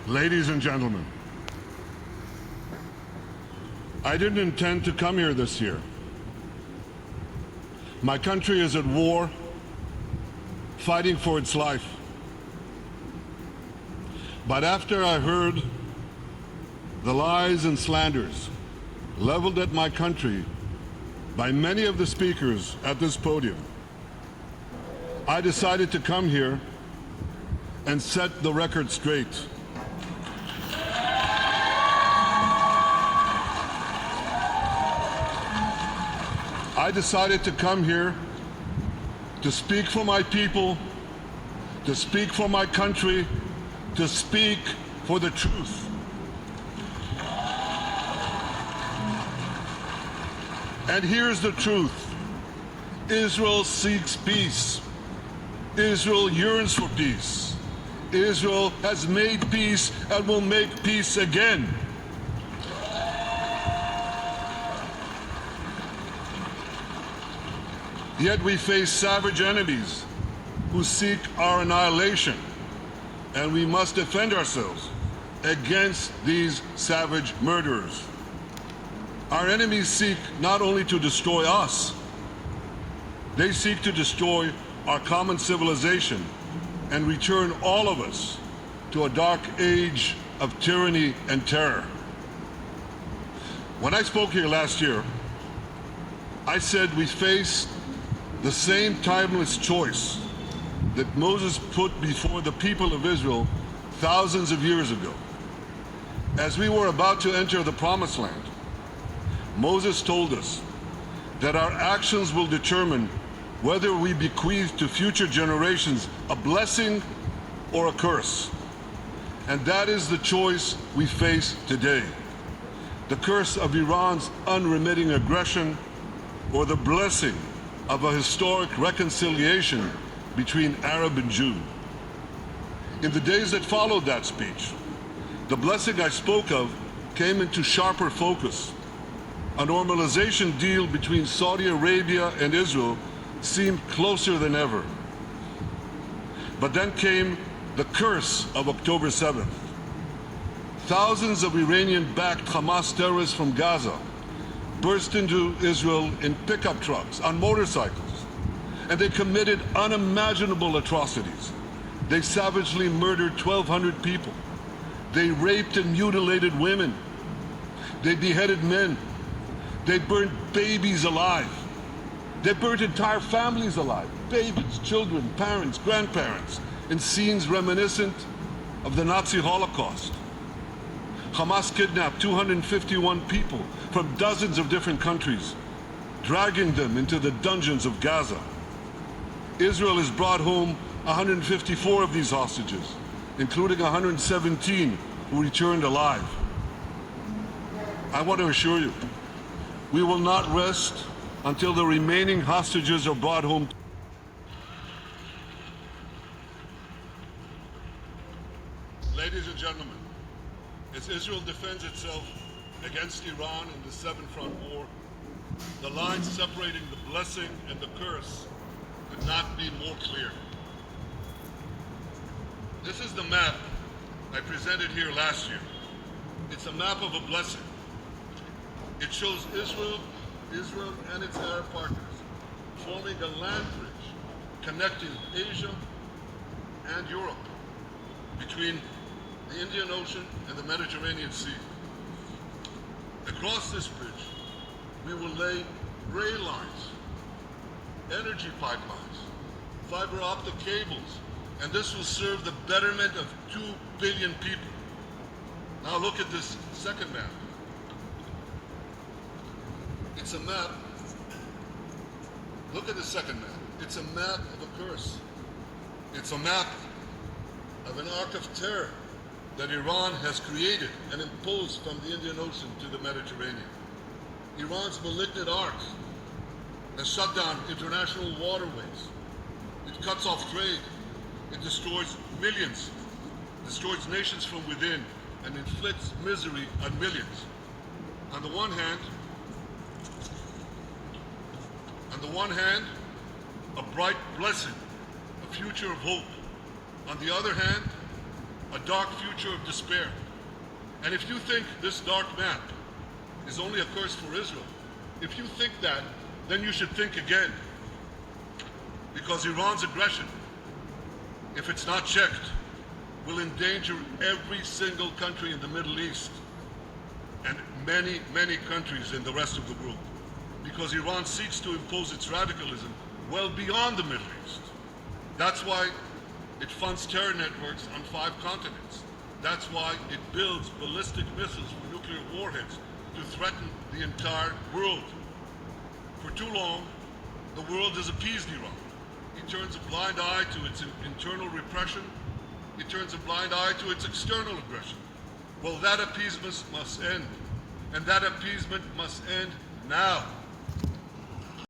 Ladies and gentlemen, I didn't intend to come here this year. My country is at war, fighting for its life. But after I heard the lies and slanders leveled at my country by many of the speakers at this podium, I decided to come here and set the record straight. I decided to come here to speak for my people, to speak for my country, to speak for the truth. And here's the truth. Israel seeks peace. Israel yearns for peace. Israel has made peace and will make peace again. Yet we face savage enemies who seek our annihilation, and we must defend ourselves against these savage murderers. Our enemies seek not only to destroy us, they seek to destroy our common civilization and return all of us to a dark age of tyranny and terror. When I spoke here last year, I said we face the same timeless choice that Moses put before the people of Israel thousands of years ago. As we were about to enter the Promised Land, Moses told us that our actions will determine whether we bequeath to future generations a blessing or a curse. And that is the choice we face today. The curse of Iran's unremitting aggression, or the blessing of a historic reconciliation between Arab and Jew. In the days that followed that speech, the blessing I spoke of came into sharper focus. A normalization deal between Saudi Arabia and Israel seemed closer than ever. But then came the curse of October 7th. Thousands of Iranian-backed Hamas terrorists from Gaza burst into Israel in pickup trucks, on motorcycles, and they committed unimaginable atrocities. They savagely murdered 1,200 people. They raped and mutilated women. They beheaded men. They burnt babies alive. They burnt entire families alive, babies, children, parents, grandparents, in scenes reminiscent of the Nazi Holocaust. Hamas kidnapped 251 people from dozens of different countries, dragging them into the dungeons of Gaza. Israel has brought home 154 of these hostages, including 117 who returned alive. I want to assure you, we will not rest until the remaining hostages are brought home. Ladies and gentlemen, as Israel defends itself against Iran in the Seven Front War, the line separating the blessing and the curse could not be more clear. This is the map I presented here last year. It's a map of a blessing. It shows Israel and its Arab partners forming a land bridge connecting Asia and Europe between the Indian Ocean and the Mediterranean Sea. Across this bridge, we will lay rail lines, energy pipelines, fiber optic cables, and this will serve the betterment of 2 billion people. Now look at this second map. It's a map. Look at the second map. It's a map of a curse. It's a map of an arc of terror that Iran has created and imposed from the Indian Ocean to the Mediterranean. Iran's malignant arc has shut down international waterways. It cuts off trade. It destroys millions, destroys nations from within, and inflicts misery on millions. On the one hand, a bright blessing, a future of hope. On the other hand, a dark future of despair. And if you think this dark map is only a curse for Israel, if you think that, then you should think again. Because Iran's aggression, if it's not checked, will endanger every single country in the Middle East and many, many countries in the rest of the world. Because Iran seeks to impose its radicalism well beyond the Middle East. That's why it funds terror networks on 5 continents. That's why it builds ballistic missiles for nuclear warheads to threaten the entire world. For too long, the world has appeased Iran. It turns a blind eye to its internal repression. It turns a blind eye to its external aggression. Well, that appeasement must end. And that appeasement must end now.